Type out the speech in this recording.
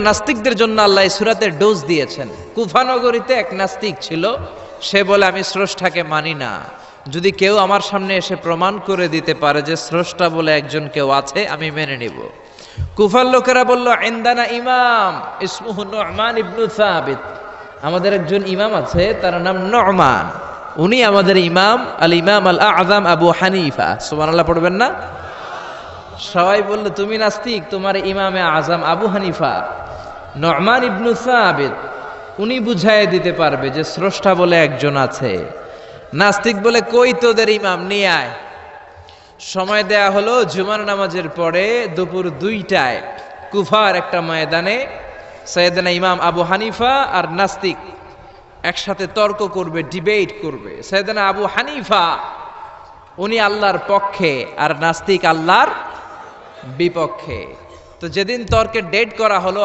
নাস্তিকদের জন্য আল্লাহ এই সূরাতে ডোজ দিয়েছেন। কুফা নগরীতে এক নাস্তিক ছিল, সে বলে আমি স্রষ্টাকে মানি না, যদি কেউ আমার সামনে এসে প্রমাণ করে দিতে পারে যে স্রষ্টা বলে একজন কেউ আছে আমি মেনে নিব। কুফার লোকেরা বলল ইনদানা ইমাম ইসমুহু নু'মান ইবনু সাবিত, আমাদের একজন ইমাম আছে তার নাম নু'মান, উনি আমাদের ইমাম, আল ইমাম আল আযম আবু হানিফা। সুবহানাল্লাহ পড়বেন না? সবাই বলল তুমি নাস্তিক, তোমার ইমামে আজম আবু হানিফা নু'মান ইবনু সাবিত, উনি বুঝাই দিতে পারবে যে স্রষ্টা বলে একজন আছে। নাস্তিক বলে কই তোদের ইমাম, নিয়ে আয়। সময় দেয়া হলো জুমার নামাজের পরে দুপুর 2টায় কুফার একটা ময়দানে সাইয়েদনা ইমাম আবু হানিফা আর নাস্তিক একসাথে তর্ক করবে, ডিবেট করবে। সাইয়েদনা আবু হানিফা উনি আল্লাহর পক্ষে আর নাস্তিক আল্লাহর বিপক্ষে। তো যেদিন তর্কের ডেট করা হলো